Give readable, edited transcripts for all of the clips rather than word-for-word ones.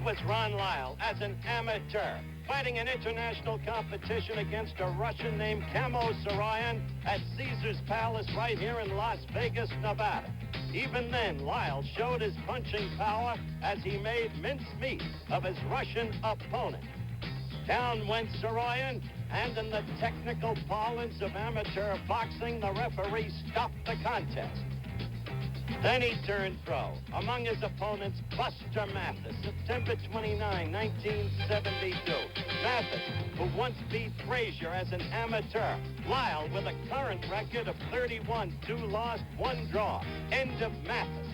was Ron Lyle as an amateur, fighting an international competition against a Russian named Kamo Sarayan at Caesar's Palace right here in Las Vegas, Nevada. Even then, Lyle showed his punching power as he made mincemeat of his Russian opponent. Down went Sarayan, and in the technical parlance of amateur boxing, the referee stopped the contest. Then he turned pro. Among his opponents, Buster Mathis, September 29, 1972. Mathis, who once beat Frazier as an amateur. Lyle with a current record of 31, 2 lost, 1 draw. End of Mathis.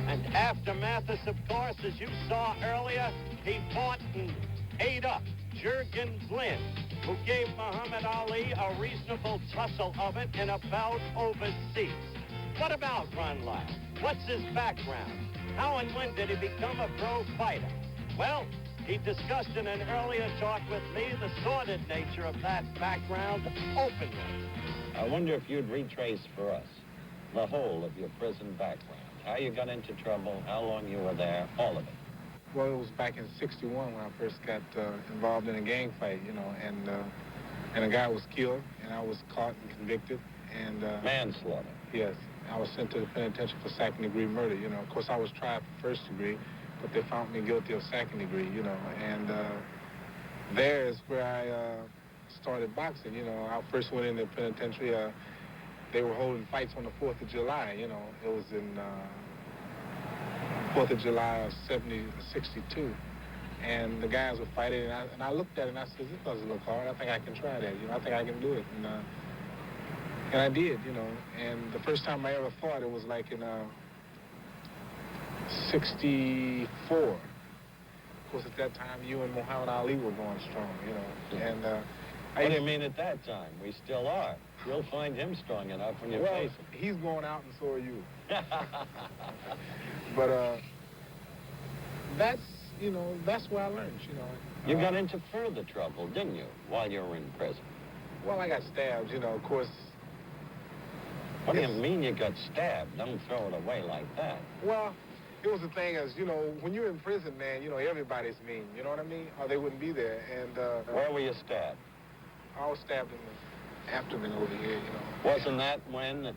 And after Mathis, of course, as you saw earlier, he fought and ate up Jurgen Blinn, who gave Muhammad Ali a reasonable tussle of it in a bout overseas. What about Ron Lyle? What's his background? How and when did he become a pro fighter? Well, he discussed in an earlier talk with me the sordid nature of that background openly. I wonder if you'd retrace for us the whole of your prison background. How you got into trouble, how long you were there, all of it. Well, it was back in '61 when I first got involved in a gang fight, you know, and a guy was killed, and I was caught and convicted. And manslaughter. Yes. I was sent to the penitentiary for second-degree murder, you know. Of course, I was tried for first degree, but they found me guilty of second degree, you know. And there is where I started boxing, you know. I first went in the penitentiary. They were holding fights on the 4th of July, you know. It was in 4th of July of '62. And the guys were fighting, and I looked at it and I said, this doesn't look hard. I think I can try that, you know. I think I can do it. And I did, you know, and the first time I ever fought, it was like in '64. Of course, at that time, you and Muhammad Ali were going strong, you know. And what do you mean at that time? We still are. You'll find him strong enough when you face him. He's going out and so are you. But that's, you know, that's where I learned, you know. You got into further trouble, didn't you, while you were in prison? Well, I got stabbed, you know, of course. What do you mean you got stabbed? Don't throw it away like that. Well, it was the thing is, you know, when you're in prison, man, you know, everybody's mean. You know what I mean? Or they wouldn't be there. And where were you stabbed? I was stabbed in the abdomen over here, you know. Wasn't that when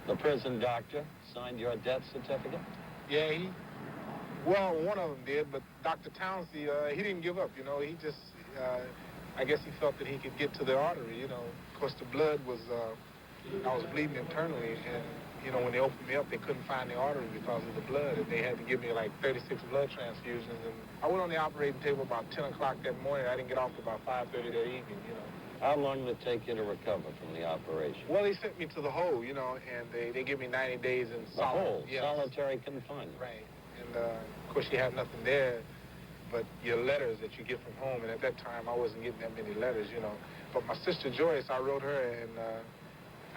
the prison doctor signed your death certificate? Yeah, well, one of them did, but Dr. Townsend, he didn't give up, you know. He just, I guess he felt that he could get to the artery, you know. Of course, the blood was... I was bleeding internally, and, you know, when they opened me up, they couldn't find the artery because of the blood, and they had to give me like 36 blood transfusions. And I went on the operating table about 10 o'clock that morning. I didn't get off till about 5:30 that evening, you know. How long did it take you to recover from the operation? Well, they sent me to the hole, you know, and they give me 90 days in the hole, yes. Solitary confinement. Right, and of course you have nothing there but your letters that you get from home, and at that time I wasn't getting that many letters, you know. But my sister Joyce, I wrote her, and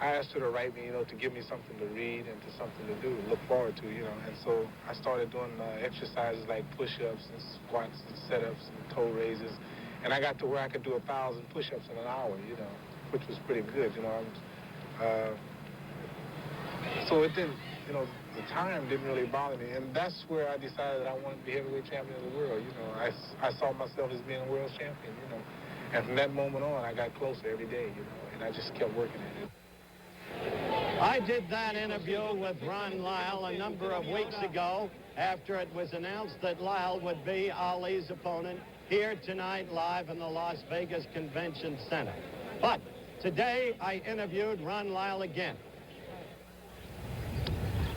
I asked her to write me, you know, to give me something to read and to something to do, to look forward to, you know. And so I started doing exercises like push-ups and squats and sit-ups and toe raises. And I got to where I could do 1,000 push-ups in an hour, you know, which was pretty good, you know. So it didn't, you know, the time didn't really bother me. And that's where I decided that I wanted to be heavyweight champion of the world, you know. I saw myself as being a world champion, you know. And from that moment on, I got closer every day, you know, and I just kept working at it. I did that interview with Ron Lyle a number of weeks ago after it was announced that Lyle would be Ali's opponent here tonight live in the Las Vegas Convention Center. But today I interviewed Ron Lyle again.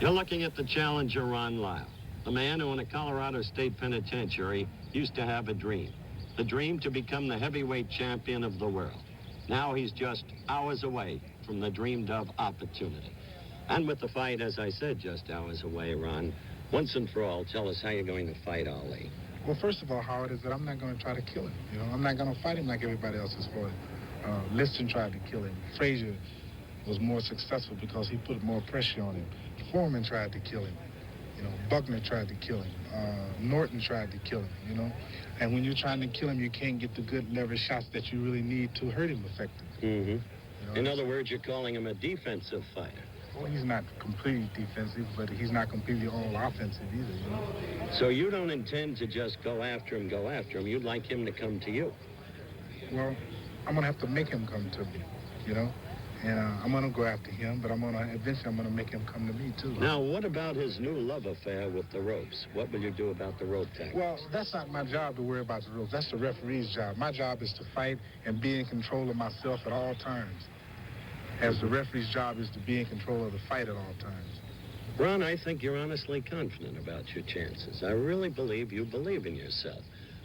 You're looking at the challenger Ron Lyle, the man who in a Colorado State Penitentiary used to have a dream. The dream to become the heavyweight champion of the world. Now he's just hours away from the dreamed of opportunity. And with the fight, as I said, just hours away, Ron, once and for all, tell us how you're going to fight Ali. Well, first of all, Howard, is that I'm not going to try to kill him. You know, I'm not going to fight him like everybody else is for it. Liston tried to kill him. Frazier was more successful because he put more pressure on him. Foreman tried to kill him. You know, Buckner tried to kill him. Norton tried to kill him, you know. And when you're trying to kill him, you can't get the good leverage shots that you really need to hurt him effectively. Mm-hmm. You know, in other words, you're calling him a defensive fighter. Well, he's not completely defensive, but he's not completely all offensive either, you know. So you don't intend to just go after him. You'd like him to come to you. Well, I'm going to have to make him come to me, you know. And I'm going to go after him, but eventually I'm going to make him come to me, too. Now, what about his new love affair with the ropes? What will you do about the rope tactics? Well, that's not my job to worry about the ropes. That's the referee's job. My job is to fight and be in control of myself at all times. As the referee's job is to be in control of the fight at all times. Ron, I think you're honestly confident about your chances. I really believe you believe in yourself.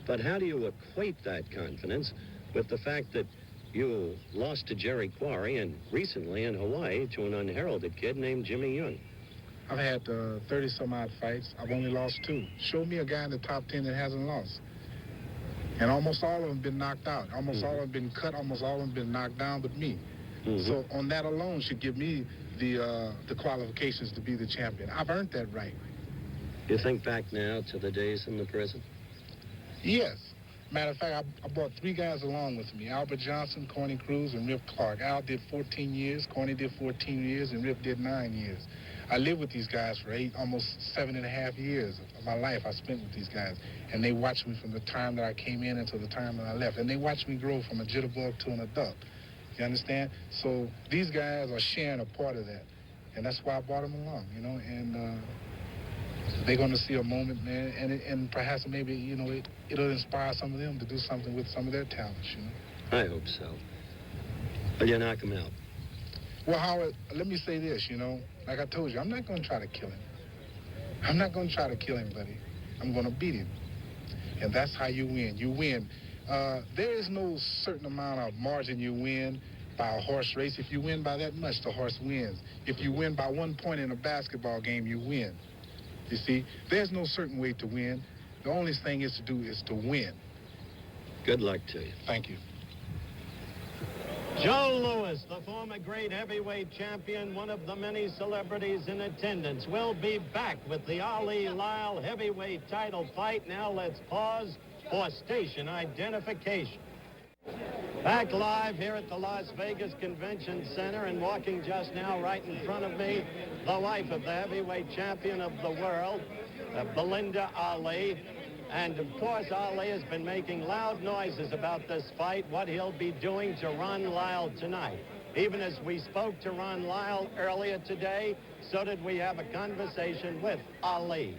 But how do you equate that confidence with the fact that you lost to Jerry Quarry and recently in Hawaii to an unheralded kid named Jimmy Young? I've had 30-some-odd fights. I've only lost 2. Show me a guy in the top 10 that hasn't lost. And almost all of them been knocked out. Almost all of them been cut. Almost all of them been knocked down but me. So on that alone should give me the qualifications to be the champion. I've earned that right. You think back now to the days in the prison? Yes. Matter of fact, I brought 3 guys along with me. Albert Johnson, Corny Cruz, and Rip Clark. Al did 14 years, Corny did 14 years, and Rip did 9 years. I lived with these guys for almost 7.5 years of my life I spent with these guys. And they watched me from the time that I came in until the time that I left. And they watched me grow from a jitterbug to an adult. You understand? So these guys are sharing a part of that. And that's why I brought them along, you know. And they're going to see a moment, man, and perhaps maybe, you know, it'll inspire some of them to do something with some of their talents, you know. I hope so. Will you knock him out? Well, Howard, let me say this, you know. Like I told you, I'm not going to try to kill him. I'm not going to try to kill him, buddy. I'm going to beat him. And that's how you win. You win. There is no certain amount of margin you win by a horse race. If you win by that much, the horse wins. If you win by 1 point in a basketball game, you win. You see, there's no certain way to win. The only thing is to do is to win. Good luck to you. Thank you. Joe Louis, the former great heavyweight champion, one of the many celebrities in attendance, will be back with the Ali Lyle heavyweight title fight. Now let's pause for station identification. Back live here at the Las Vegas Convention Center, and walking just now right in front of me, the wife of the heavyweight champion of the world, Belinda Ali. And of course, Ali has been making loud noises about this fight, what he'll be doing to Ron Lyle tonight. Even as we spoke to Ron Lyle earlier today, so did we have a conversation with Ali.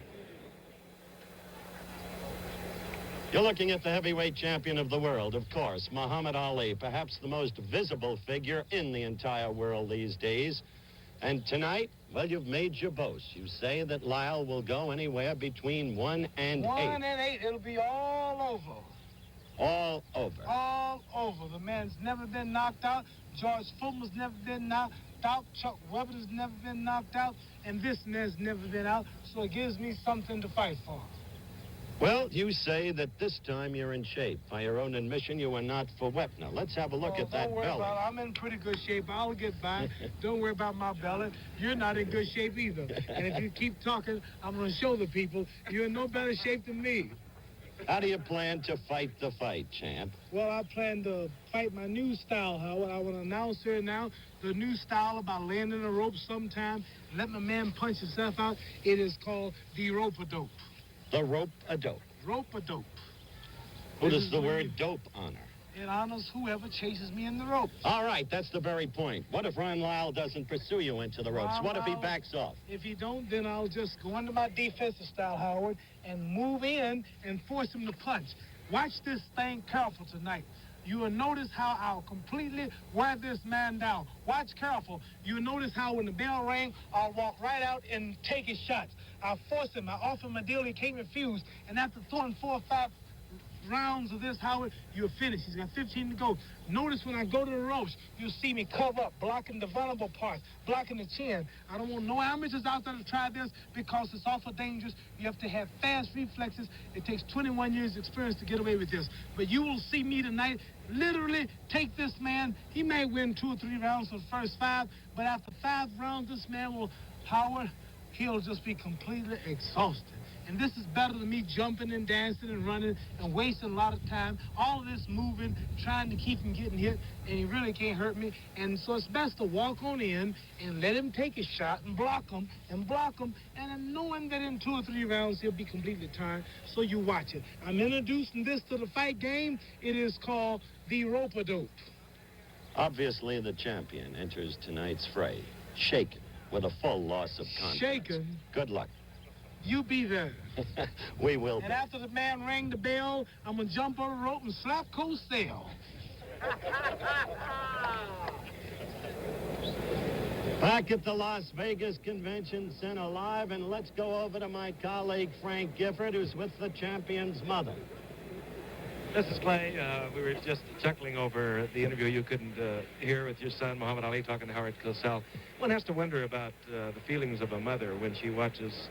You're looking at the heavyweight champion of the world, of course, Muhammad Ali, perhaps the most visible figure in the entire world these days. And tonight, well, you've made your boast. You say that Lyle will go anywhere between 1 and 8. 1 and 8, it'll be all over. All over. All over. The man's never been knocked out. George Foreman's never been knocked out. Chuck Webber's never been knocked out. And this man's never been out. So it gives me something to fight for. Well, you say that this time you're in shape. By your own admission, you were not for Wepner. Let's have a look at that Don't worry belly. about it. I'm in pretty good shape. I'll get by. Don't worry about my belly. You're not in good shape either. And if you keep talking, I'm going to show the people you're in no better shape than me. How do you plan to fight the fight, champ? Well, I plan to fight my new style, Howard. I want to announce here now the new style about landing a rope sometime, let my man punch himself out. It is called the rope-a-dope. The rope-a-dope. Rope-a-dope. Who does the word dope honor? It honors whoever chases me in the ropes. All right, that's the very point. What if Ron Lyle doesn't pursue you into the ropes? What if he backs off? If he don't, then I'll just go into my defensive style, Howard, and move in and force him to punch. Watch this thing careful tonight. You will notice how I'll completely wear this man down. Watch careful. You'll notice how when the bell rang, I'll walk right out and take his shots. I'll force him. I offer him a deal he can't refuse. And after throwing 4 or 5 rounds of this, Howard, you're finished. He's got 15 to go. Notice when I go to the ropes, you'll see me cover up, blocking the vulnerable parts, blocking the chin. I don't want no amateurs out there to try this because it's awful dangerous. You have to have fast reflexes. It takes 21 years experience to get away with this. But you will see me tonight literally take this man. He may win 2 or 3 rounds for the first 5, but after 5 rounds, this man will, Howard, he'll just be completely exhausted. And this is better than me jumping and dancing and running and wasting a lot of time. All of this moving, trying to keep him getting hit, and he really can't hurt me. And so it's best to walk on in and let him take his shot and block him, and then knowing that in 2 or 3 rounds he'll be completely tired. So you watch it. I'm introducing this to the fight game. It is called the rope-a-dope. Obviously, the champion enters tonight's fray, shaken, with a full loss of confidence. Shaken? Good luck. You be there. We will And be. after the man rang the bell, I'm going to jump on the rope and slap Cosell. Back at the Las Vegas Convention Center live, and let's go over to my colleague Frank Gifford, who's with the champion's mother. This is Clay. We were just chuckling over the interview you couldn't hear with your son, Muhammad Ali, talking to Howard Cosell. One has to wonder about the feelings of a mother when she watches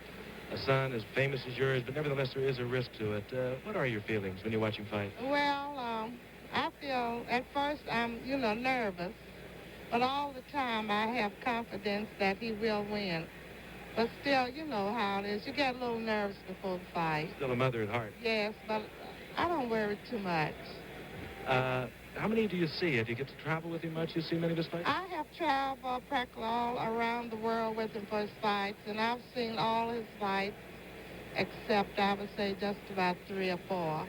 a son as famous as yours, but nevertheless there is a risk to it. What are your feelings when you watch him fight? Well, I feel, at first I'm, nervous, but all the time I have confidence that he will win. But still, you know how it is. You get a little nervous before the fight. Still a mother at heart. Yes, but I don't worry too much. How many do you see? Do you get to travel with him much? You see many of his fights? I have traveled practically all around the world with him for his fights, and I've seen all his fights, except I would say just about 3 or 4.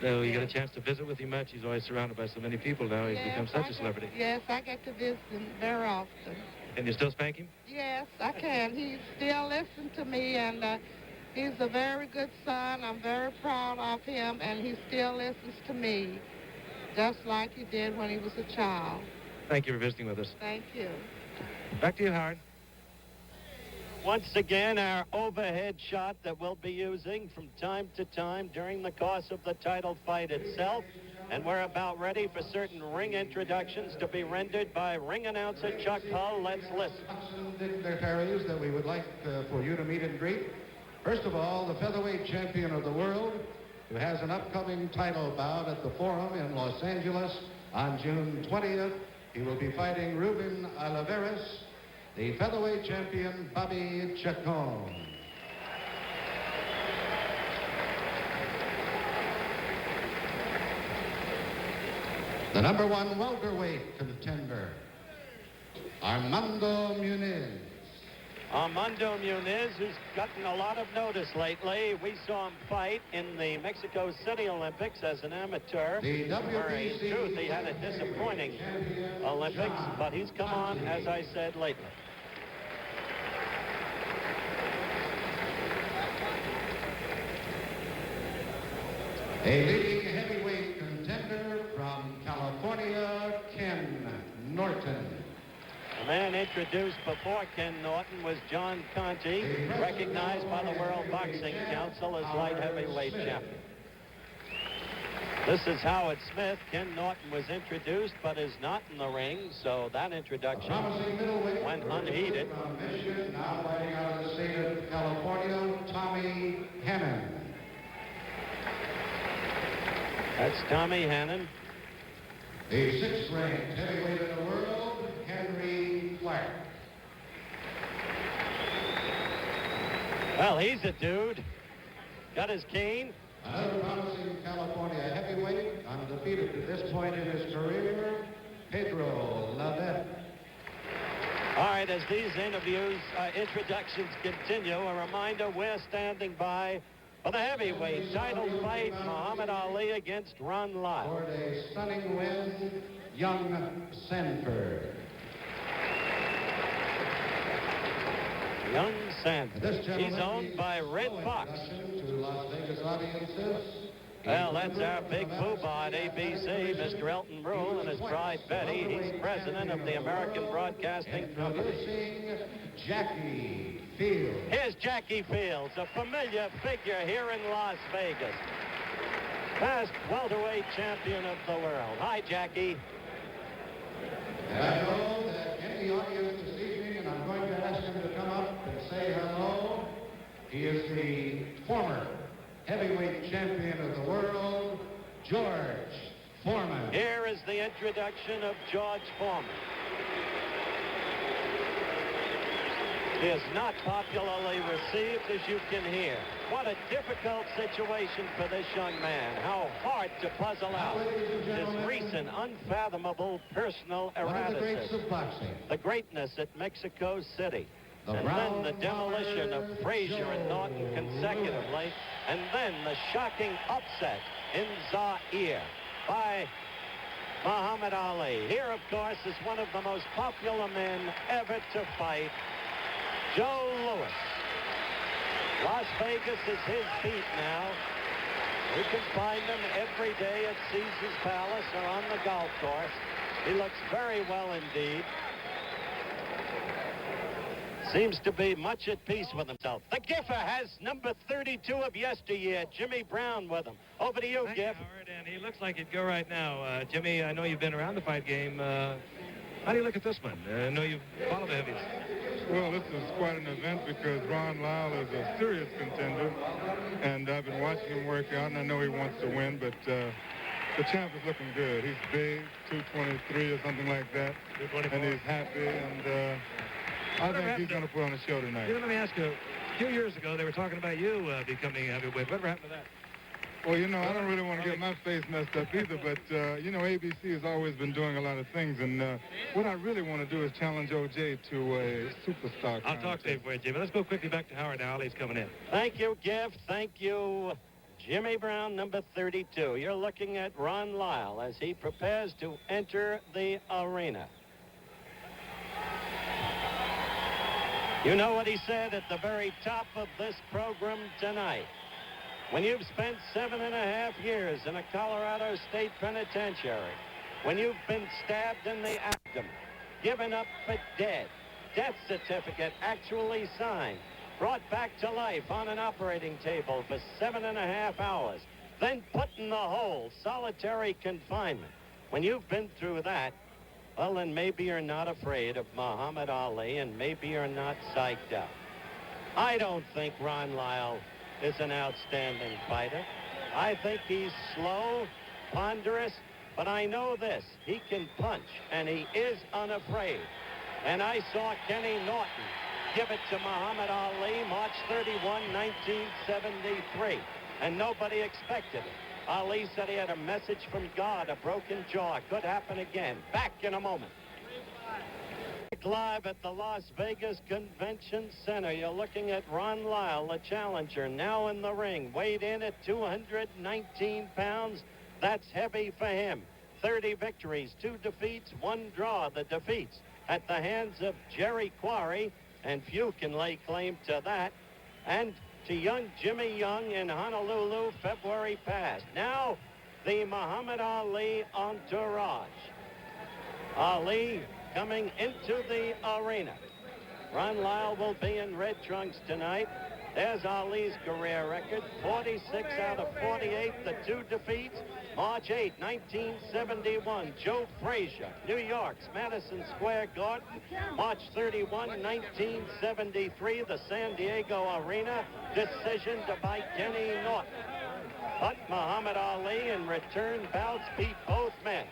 So you get a chance to visit with him much? He's always surrounded by so many people now. He's become such a celebrity. Yes, I get to visit him very often. Can you still spank him? Yes, I can. He still listens to me, and he's a very good son. I'm very proud of him, and he still listens to me, just like he did when he was a child. Thank you for visiting with us. Thank you. Back to you, Howard. Once again, our overhead shot that we'll be using from time to time during the course of the title fight itself. And we're about ready for certain ring introductions to be rendered by ring announcer Chuck Hull. Let's listen. Dignitaries that we would like for you to meet and greet. First of all, the featherweight champion of the world, who has an upcoming title bout at the Forum in Los Angeles on June 20th. He will be fighting Ruben Oliveras, the featherweight champion Bobby Chacon. The #1 welterweight contender, Armando Muniz. Armando Muniz, who's gotten a lot of notice lately. We saw him fight in the Mexico City Olympics as an amateur. Where in truth, he had a disappointing Olympics, but he's come on, as I said, lately. A leading heavyweight contender from California, Ken Norton. The man introduced before Ken Norton was John Conti, recognized by the World Boxing Council as light heavyweight champion. This is Howard Smith. Ken Norton was introduced, but is not in the ring, so that introduction went unheeded. From Michigan, now fighting out of the state of California, Tommy Hannon. That's Tommy Hannon. The 6th-ranked heavyweight in the world, Henry Clark. Well, he's a dude. Got his cane. Another promising California heavyweight, undefeated to this point in his career, Pedro Lavette. All right, as these introductions continue, a reminder, we're standing by for the heavyweight title fight, Muhammad Ali against Ron Lyle. For a stunning win, Young Sanford. Young Sanford. This gentleman He's owned by Red Fox. To Las Vegas audiences. Well, that's our big poobah at ABC, Mr. Elton Brule and his bride Betty. He's president of the American Broadcasting Company. Introducing Jackie Fields. Here's Jackie Fields, a familiar figure here in Las Vegas. Past welterweight champion of the world. Hi, Jackie. And I know that in the audience this evening, and I'm going to ask him to come up and say hello. He is the former heavyweight champion of the world, George Foreman. Here is the introduction of George Foreman. is not popularly received, as you can hear. What a difficult situation for this young man. How hard to puzzle out his recent unfathomable personal erraticism. The greatness at Mexico City. And then the demolition of Frazier and Norton consecutively. And then the shocking upset in Zaire by Muhammad Ali. Here, of course, is one of the most popular men ever to fight, Joe Louis. Las Vegas is his beat now. You can find him every day at Caesar's Palace or on the golf course. He looks very well indeed. Seems to be much at peace with himself. The Giffer has number 32 of yesteryear, Jimmy Brown, with him. Over to you, Thank you, Giff. Howard, and he looks like he'd go right now. Jimmy, I know you've been around the fight game. How do you look at this one? I know you follow the heavies. Well, this is quite an event because Ron Lyle is a serious contender, and I've been watching him work out, and I know he wants to win, but the champ is looking good. He's big, 223 or something like that, and he's happy, and I think he's going to put on a show tonight. Let me ask you, a few years ago, they were talking about you becoming heavyweight. Whatever happened to that? Well, you know, I don't really want to get my face messed up either, but, you know, ABC has always been doing a lot of things, and what I really want to do is challenge O.J. to a superstar. I'll talk to you for you, Jimmy. Let's go quickly back to Howard now. Ali's coming in. Thank you, Giff. Thank you, Jimmy Brown, number 32. You're looking at Ron Lyle as he prepares to enter the arena. You know what he said at the very top of this program tonight. When you've spent 7.5 years in a Colorado State penitentiary, when you've been stabbed in the abdomen, given up for dead, death certificate actually signed, brought back to life on an operating table for 7.5 hours, then put in the hole, solitary confinement. When you've been through that, well, then maybe you're not afraid of Muhammad Ali, and maybe you're not psyched out. I don't think Ron Lyle is an outstanding fighter. I think he's slow, ponderous, but I know this. He can punch, and he is unafraid. And I saw Kenny Norton give it to Muhammad Ali March 31, 1973, and nobody expected it. Ali said he had a message from God, a broken jaw. Could happen again. Back in a moment. Live at the Las Vegas Convention Center. You're looking at Ron Lyle, the challenger, now in the ring. Weighed in at 219 pounds. That's heavy for him. 30 victories, 2 defeats, 1 draw. The defeats at the hands of Jerry Quarry, and few can lay claim to that. And to young Jimmy Young in Honolulu, February past. Now, the Muhammad Ali entourage. Ali coming into the arena. Ron Lyle will be in red trunks tonight. There's Ali's career record, 46 out of 48, the 2 defeats. March 8, 1971, Joe Frazier, New York's Madison Square Garden. March 31, 1973, the San Diego Arena, decision by Kenny Norton. But Muhammad Ali in return bouts beat both men.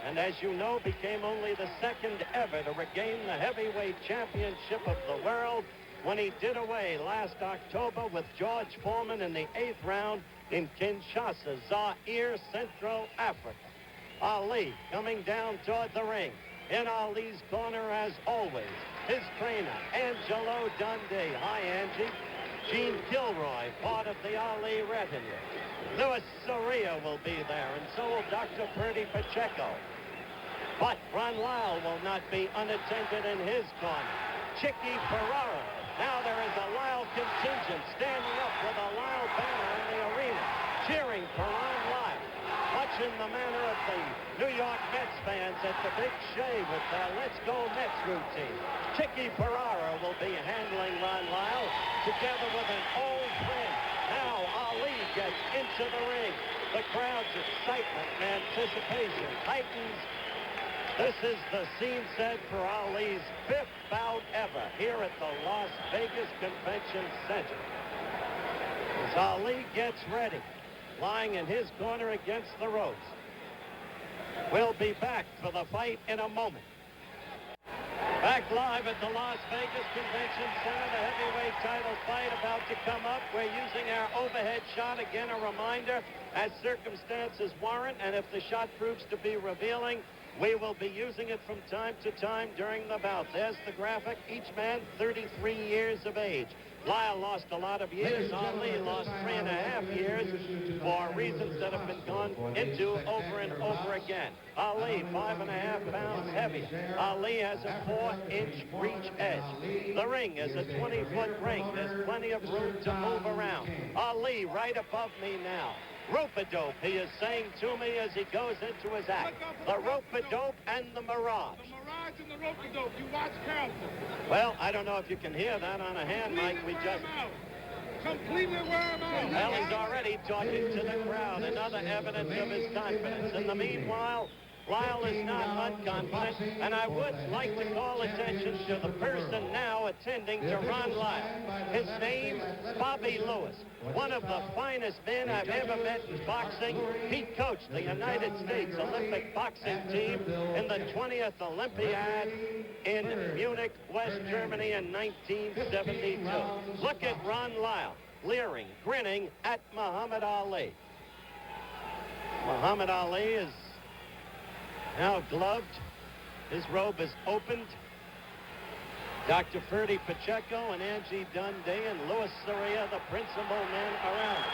And as you know, became only the second ever to regain the heavyweight championship of the world when he did away last October with George Foreman in the 8th round in Kinshasa, Zaire, Central Africa. Ali coming down toward the ring. In Ali's corner, as always, his trainer, Angelo Dundee. Hi, Angie. Gene Gilroy, part of the Ali retinue. Louis Soria will be there, and so will Dr. Purdy Pacheco. But Ron Lyle will not be unattended in his corner. Chicky Ferrara. Now there is a Lyle contingent standing up with a Lyle banner in the arena, cheering for Ron Lyle, much in the manner of the New York Mets fans at the Big Shea with their Let's Go Mets routine. Chicky Ferrara will be handling Ron Lyle together with an old friend. Now Ali gets into the ring. The crowd's excitement and anticipation heightens. This is the scene set for Ali's 5th bout ever here at the Las Vegas Convention Center. As Ali gets ready, lying in his corner against the ropes. We'll be back for the fight in a moment. Back live at the Las Vegas Convention Center, the heavyweight title fight about to come up. We're using our overhead shot. Again, a reminder, as circumstances warrant, and if the shot proves to be revealing, we will be using it from time to time during the bout. There's the graphic. Each man 33 years of age. Lyle lost a lot of years. Ali lost 3.5 years for reasons that have been gone into over and over again. Ali, 5.5 pounds heavier. Ali has a 4-inch reach edge. The ring is a 20-foot ring. There's plenty of room to move around. Ali right above me now. Rope-a-dope, he is saying to me as he goes into his act. The rope-a-dope and the mirage. The mirage and the rope-a-dope. You watch careful. Well, I don't know if you can hear that on a hand mic. We just... Completely wear him out. Well, he's already talking to the crowd. Another evidence of his confidence. In the meanwhile, Lyle is not unconfident, and I would like to call attention to the person now attending to Ron Lyle. His name, Bobby Lewis, one of the finest men I've ever met in boxing. He coached the United States Olympic boxing team in the 20th Olympiad in Munich, West Germany in 1972. Look at Ron Lyle, leering, grinning at Muhammad Ali. Muhammad Ali is now gloved. His robe is opened. Dr. Ferdy Pacheco and Angie Dundee and Louis Soria, the principal men around him.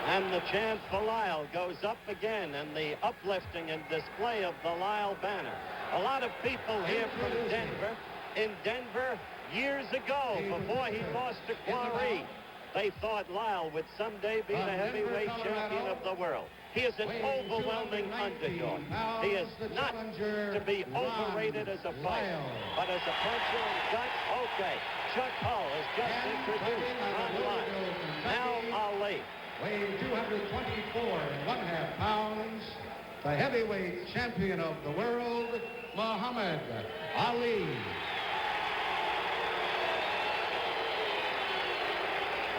And the chant for Lyle goes up again, and the uplifting and display of the Lyle banner. A lot of people here from Denver. In Denver, years ago, before he lost to Quarry, they thought Lyle would someday be the heavyweight champion of the world. He is an overwhelming underdog. He is not to be overrated as a fighter, but as a puncher and guts, okay. Chuck Hull has just introduced Ron Lyle. Now Ali. Weighing 224.5 pounds, the heavyweight champion of the world, Muhammad Ali.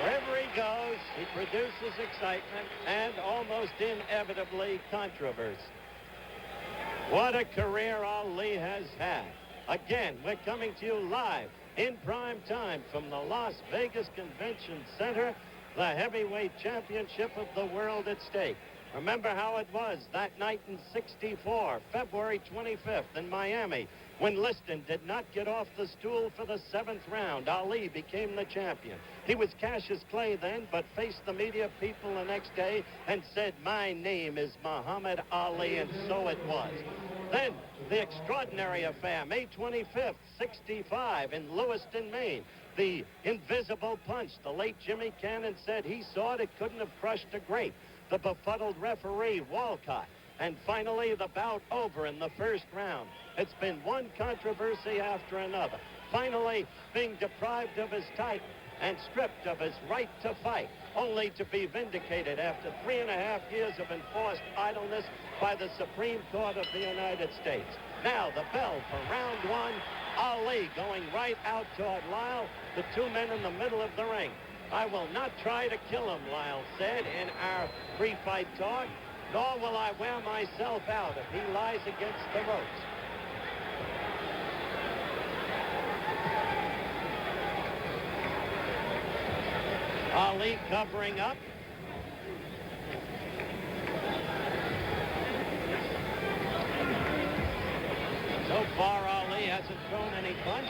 Wherever he goes, he produces excitement and almost inevitably controversy. What a career Ali has had. Again, we're coming to you live in prime time from the Las Vegas Convention Center, the heavyweight championship of the world at stake. Remember how it was that night in '64, February 25th in Miami, when Liston did not get off the stool for the 7th round. Ali became the champion. He was Cassius Clay then, but faced the media people the next day and said, "My name is Muhammad Ali," and so it was. Then, the extraordinary affair, May 25th, '65 in Lewiston, Maine. The invisible punch. The late Jimmy Cannon said he saw it couldn't have crushed a grape. The befuddled referee, Walcott. And finally, the bout over in the first round. It's been one controversy after another. Finally, being deprived of his title and stripped of his right to fight, only to be vindicated after 3.5 years of enforced idleness by the Supreme Court of the United States. Now, the bell for round one. Ali going right out toward Lyle, the two men in the middle of the ring. "I will not try to kill him," Lyle said in our pre-fight talk, "nor will I wear myself out if he lies against the ropes." Ali covering up. So far, Ali hasn't thrown any punch,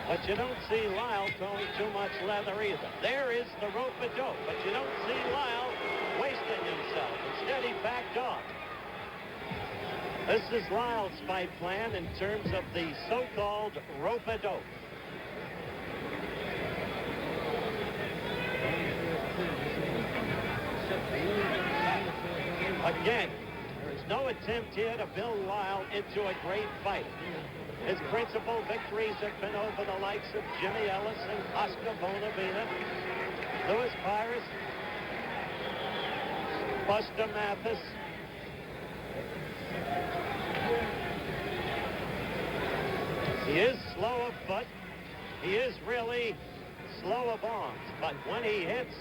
but you don't see Lyle throwing too much leather either. There is the rope-a-dope, but you don't see Lyle wasting himself. Instead, he backed off. This is Lyle's fight plan in terms of the so-called rope-a-dope. Again, there is no attempt here to build Lyle into a great fight. His principal victories have been over the likes of Jimmy Ellis and Oscar Bonavena, Louis Pires, Buster Mathis. He is slow of foot. He is really slow of arms, but when he hits,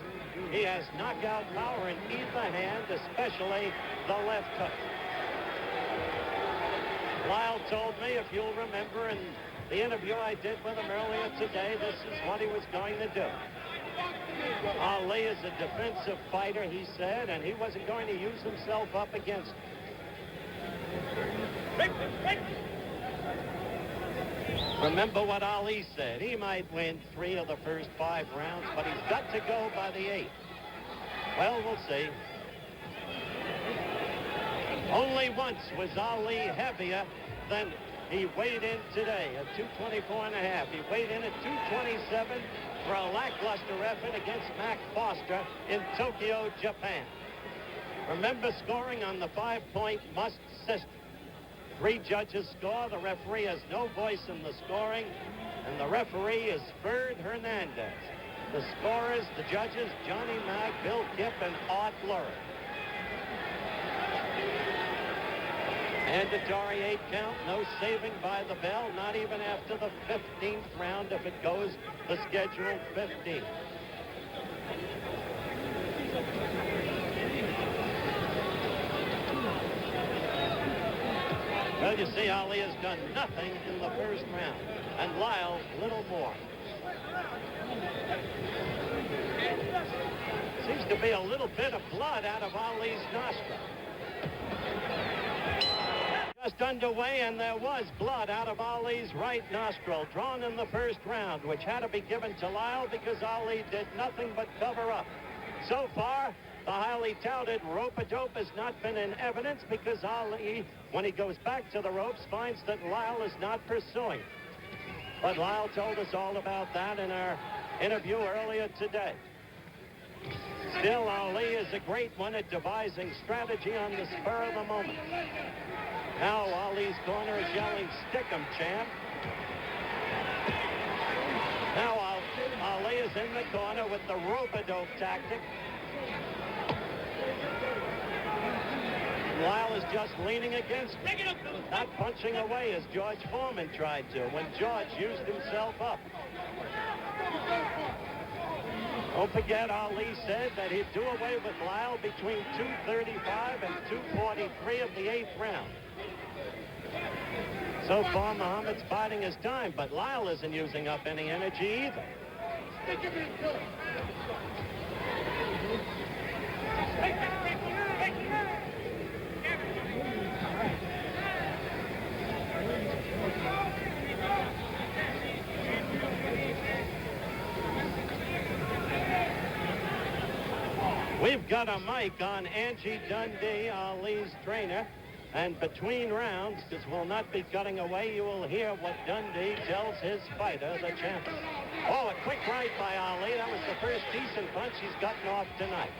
he has knockout power in either hand, especially the left hook. Lyle told me, if you'll remember, in the interview I did with him earlier today, this is what he was going to do. Ali is a defensive fighter, he said, and he wasn't going to use himself up against him. Remember what Ali said. He might win 3 of the first 5 rounds, but he's got to go by the 8th. Well, we'll see. Only once was Ali heavier than he weighed in today at 224.5. He weighed in at 227 for a lackluster effort against Mac Foster in Tokyo, Japan. Remember scoring on the 5-point must system. 3 judges score. The referee has no voice in the scoring, and the referee is Ferd Hernandez. The scorers, the judges, Johnny Mack, Bill Kipp, and Art Lurie. Mandatory 8 count, no saving by the bell, not even after the 15th round if it goes the scheduled 15. Well, you see, Ali has done nothing in the first round, and Lyle little more. Seems to be a little bit of blood out of Ali's nostril. Just underway, and there was blood out of Ali's right nostril, drawn in the first round, which had to be given to Lyle because Ali did nothing but cover up. So far, the highly touted rope-a-dope has not been in evidence because Ali, when he goes back to the ropes, finds that Lyle is not pursuing. But Lyle told us all about that in our interview earlier today. Still, Ali is a great one at devising strategy on the spur of the moment. Now Ali's corner is yelling, "Stick him, champ." Now Ali is in the corner with the rope-a-dope tactic. Lyle is just leaning against him, not punching away as George Foreman tried to when George used himself up. Don't forget, Ali said that he'd do away with Lyle between 2:35 and 2:43 of the 8th round. So far, Muhammad's biding his time, but Lyle isn't using up any energy either. We've got a mic on Angie Dundee, Ali's trainer, and between rounds, because we'll not be cutting away, you will hear what Dundee tells his fighter, the champion. Oh, a quick right by Ali. That was the first decent punch he's gotten off tonight.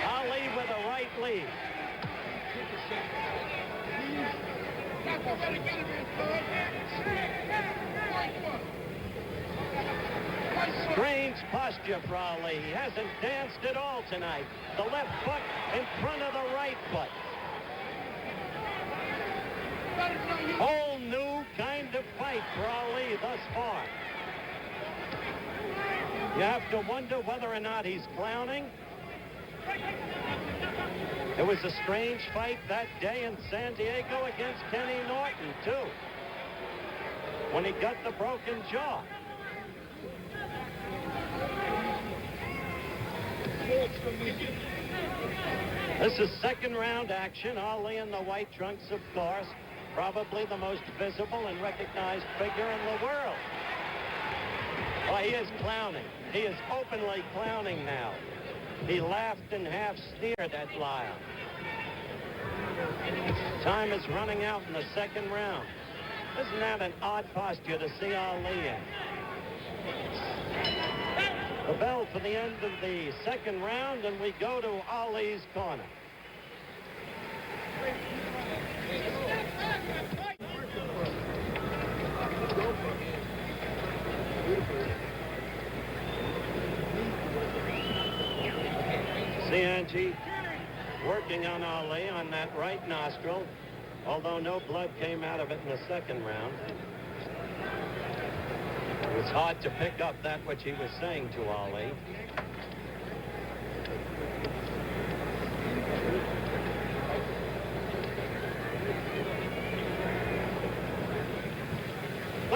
Ali with a right lead. Strange posture for Ali. He hasn't danced at all tonight. The left foot in front of the right foot. Whole new kind of fight for Ali thus far. You have to wonder whether or not he's clowning. It was a strange fight that day in San Diego against Kenny Norton, too, when he got the broken jaw. This is second round action. Ali in the white trunks, of course, probably the most visible and recognized figure in the world. Oh, he is clowning. He is openly clowning now. He laughed and half sneered at Lyle. Time is running out in the second round. Isn't that an odd posture to see Ali in? The bell for the end of the second round, and we go to Ali's corner. See Angie working on Ali on that right nostril, although no blood came out of it in the second round. It was hard to pick up that which he was saying to Ali.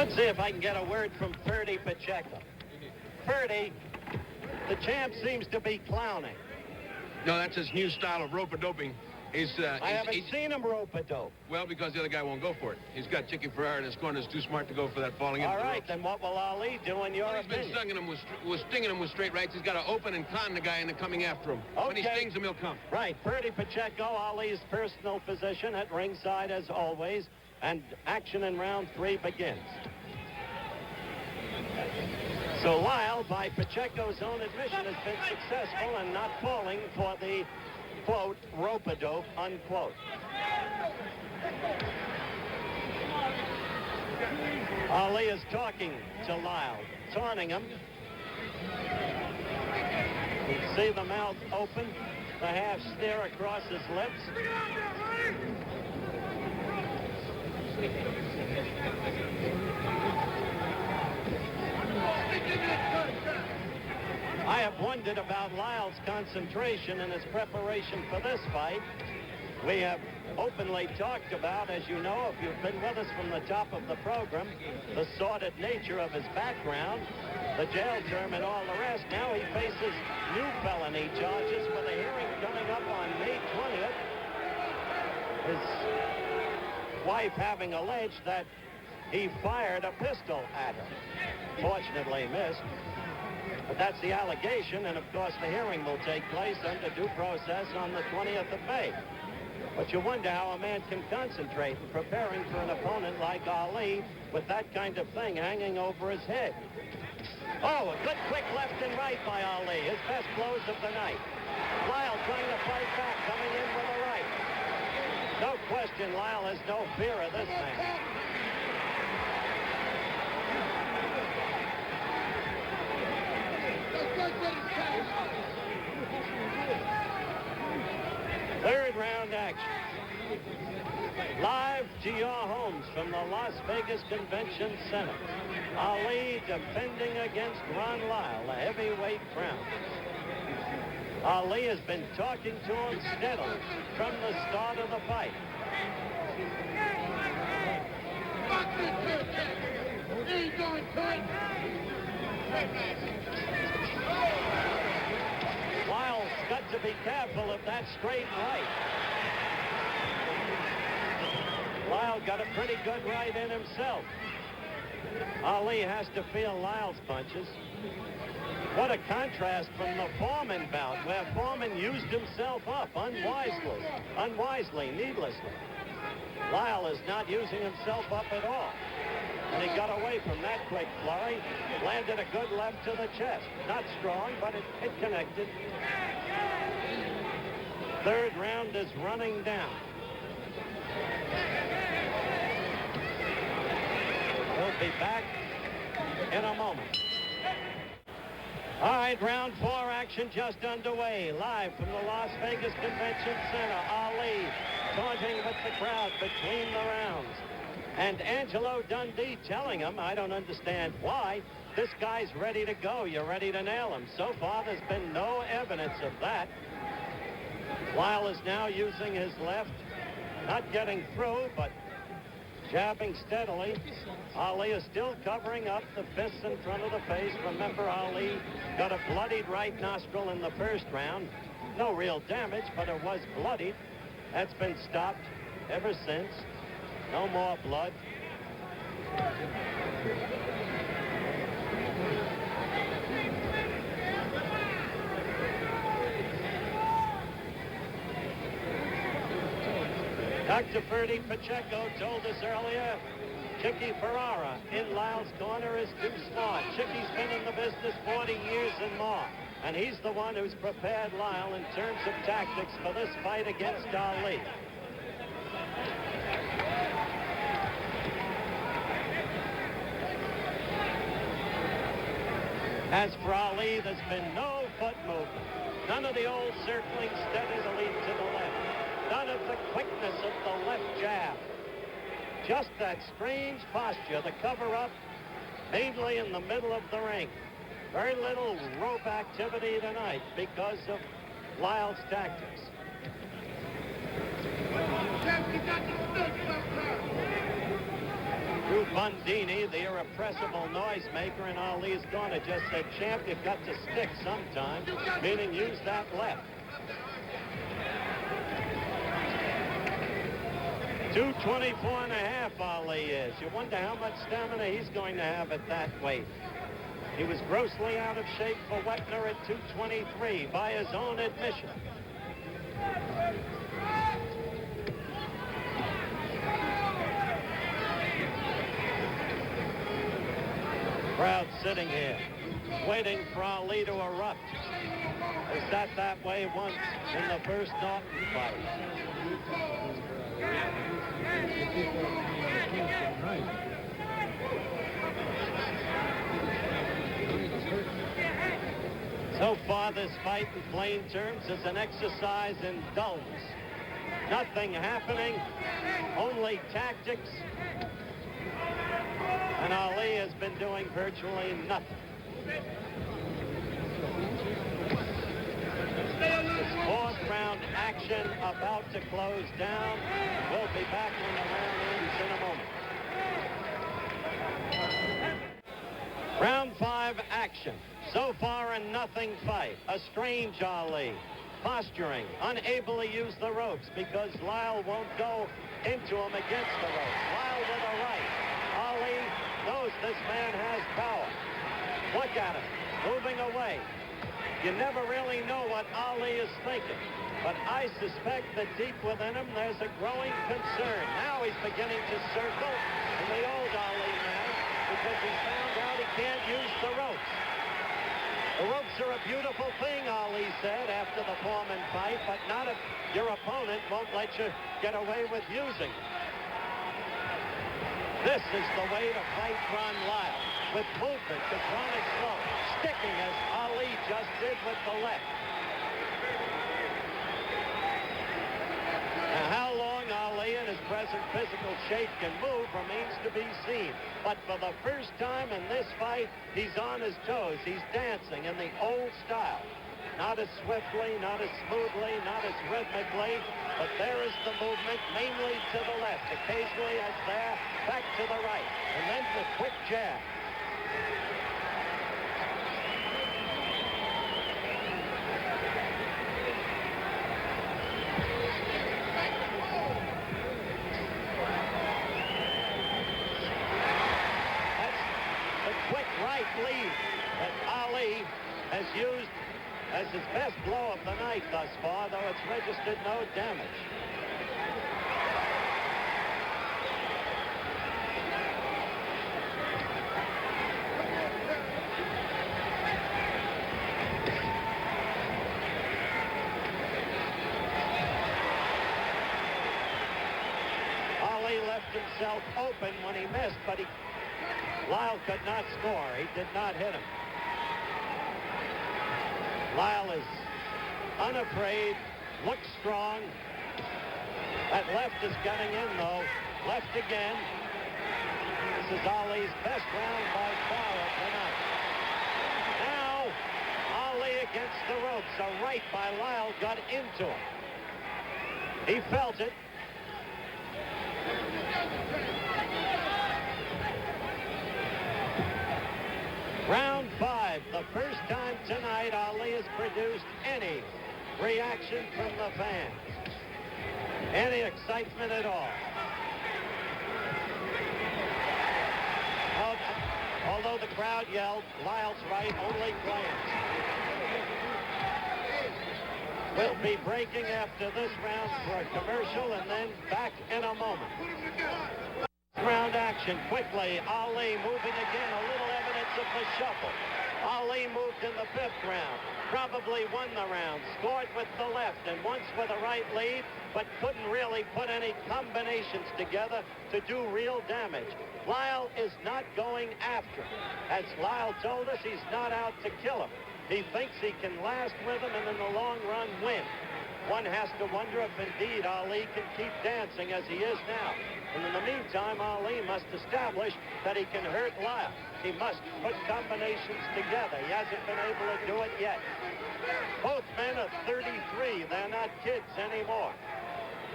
Let's see if I can get a word from Ferdy Pacheco. Ferdy, the champ seems to be clowning. No, that's his new style of rope-a-doping. I haven't seen him rope-a-dope. Well, because the other guy won't go for it. He's got Chicky Ferrara in his corner. He's too smart to go for that falling into All the right, ropes. then what will Ali do in your He's been opinion? stinging him with straight rights. He's got to open and con the guy into coming after him. Okay. When he stings him, he'll come. Right, Ferdy Pacheco, Ali's personal physician at ringside as always, and action in round 3 begins. So Lyle, by Pacheco's own admission, has been successful in not falling for the, quote, rope-a-dope, unquote. Ali is talking to Lyle, taunting him. You can see the mouth open, the half stare across his lips. I have wondered about Lyle's concentration in his preparation for this fight. We have openly talked about, as you know, if you've been with us from the top of the program, the sordid nature of his background, the jail term and all the rest. Now he faces new felony charges with a hearing coming up on May 20th. His wife having alleged that he fired a pistol at her. Fortunately missed. But that's the allegation, and of course the hearing will take place under due process on the 20th of May. But you wonder how a man can concentrate in preparing for an opponent like Ali with that kind of thing hanging over his head. Oh, a good quick left and right by Ali, his best blows of the night. Lyle trying to fight back, coming in with a right. No question, Lyle has no fear of this man. Third round action. Live to your homes from the Las Vegas Convention Center. Ali defending against Ron Lyle, the heavyweight crown. Ali has been talking to him steadily from the start of the fight. Lyle's got to be careful of that straight right. Lyle got a pretty good right in himself. Ali has to feel Lyle's punches. What a contrast from the Foreman bout, where Foreman used himself up unwisely, needlessly. Lyle is not using himself up at all. And he got away from that quick flurry, landed a good left to the chest. Not strong, but it connected. Third round is running down. We'll be back in a moment. All right, round 4 action just underway. Live from the Las Vegas Convention Center. Ali taunting with the crowd between the rounds. And Angelo Dundee telling him, I don't understand why, this guy's ready to go. You're ready to nail him. So far, there's been no evidence of that. Lyle is now using his left, not getting through, but jabbing steadily. Ali is still covering up the fists in front of the face. Remember, Ali got a bloodied right nostril in the first round. No real damage, but it was bloodied. That's been stopped ever since. No more blood. Dr. Ferdy Pacheco told us earlier, Chicky Ferrara in Lyle's corner is too smart. Chicky's been in the business 40 years and more, and he's the one who's prepared Lyle in terms of tactics for this fight against Ali. As for Ali, there's been no foot movement. None of the old circling steady to lead to the left. None of the quickness of the left jab. Just that strange posture, the cover-up, mainly in the middle of the ring. Very little rope activity tonight because of Lyle's tactics. Drew Bundini, the irrepressible noisemaker, and Ali's corner just said, champ, you've got to stick sometime, meaning use that left. 224 and a half Ali is. You wonder how much stamina he's going to have at that weight. He was grossly out of shape for Wetner at 223 by his own admission. Crowd sitting here, waiting for Ali to erupt. They sat that way once in the first Norton fight. So far, this fight in plain terms is an exercise in dullness. Nothing happening, only tactics. And Ali has been doing virtually nothing. This fourth round action about to close down. We'll be back when the round ends in a moment. Round 5 action. So far a nothing fight. A strange Ali. Posturing, unable to use the ropes because Lyle won't go into him against the ropes. Lyle with a right. Ali knows this man has power. Look at him, moving away. You never really know what Ali is thinking, but I suspect that deep within him there's a growing concern. Now he's beginning to circle in the old Ali man because he found out he can't use the ropes. The ropes are a beautiful thing, Ali said after the Foreman fight, but not if your opponent won't let you get away with using them. This is the way to fight Ron Lyle, with movement to run it slow, sticking as Ali just did with the left. Now, how long Ali in his present physical shape can move remains to be seen. But for the first time in this fight, he's on his toes. He's dancing in the old style. Not as swiftly, not as smoothly, not as rhythmically, but there is the movement, mainly to the left. Occasionally, as there, back to the right, and then the quick jab. Lead that Ali has used as his best blow of the night thus far, though it's registered no damage. Ali left himself open when he missed, but Lyle could not score. He did not hit him. Lyle is unafraid, looks strong. That left is getting in, though. Left again. This is Ali's best round by far of the night. Now, Ali against the ropes. A right by Lyle got into him. He felt it. Round 5, the first time tonight Ali has produced any reaction from the fans. Any excitement at all. Although the crowd yelled, Lyle's right, only glanced. We'll be breaking after this round for a commercial and then back in a moment. Round action quickly. Ali moving again. A little evidence of the shuffle. Ali moved in the 5th round. Probably won the round. Scored with the left and once with a right lead, but couldn't really put any combinations together to do real damage. Lyle is not going after him. As Lyle told us, he's not out to kill him. He thinks he can last with him and in the long run win. One has to wonder if indeed Ali can keep dancing as he is now. And in the meantime, Ali must establish that he can hurt Lyle. He must put combinations together. He hasn't been able to do it yet. Both men are 33. They're not kids anymore.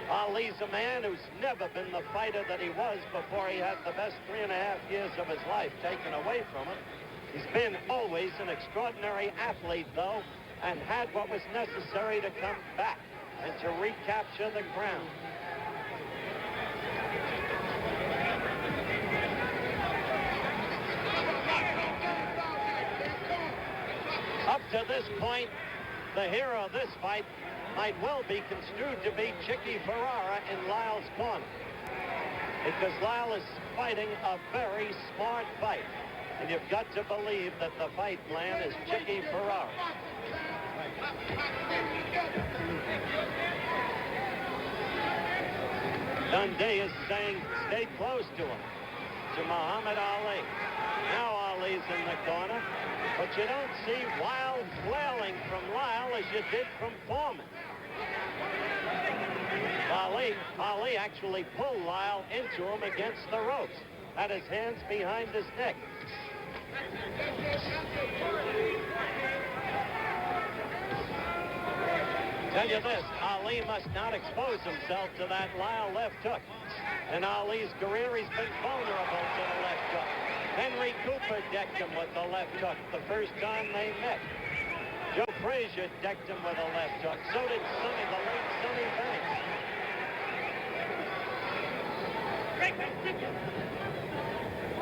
Ali's a man who's never been the fighter that he was before he had the best 3.5 years of his life taken away from him. He's been always an extraordinary athlete, though, and had what was necessary to come back and to recapture the crown. Up to this point, the hero of this fight might well be construed to be Chicky Ferrara in Lyle's corner, because Lyle is fighting a very smart fight, and you've got to believe that the fight plan is Chicky Ferrara. Dundee is saying stay close to him, to Muhammad Ali. Now Ali's in the corner, but you don't see wild flailing from Lyle as you did from Foreman. Ali actually pulled Lyle into him against the ropes, had his hands behind his neck. Tell you this, Ali must not expose himself to that Lyle left hook. In Ali's career, he's been vulnerable to the left hook. Henry Cooper decked him with the left hook the first time they met. Joe Frazier decked him with a left hook. So did Sonny, the late Sonny Banks.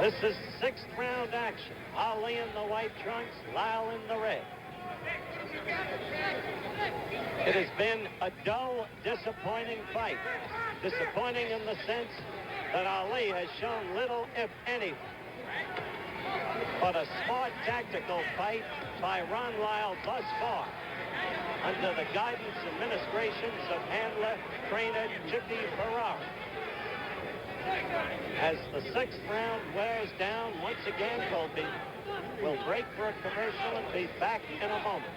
This is sixth round action. Ali in the white trunks, Lyle in the red. It has been a dull, disappointing fight. Disappointing in the sense that Ali has shown little, if anything, but a smart tactical fight by Ron Lyle thus far, under the guidance and ministrations of handler, trainer Chicky Ferrara. As the sixth round wears down, once again we'll break for a commercial and be back in a moment.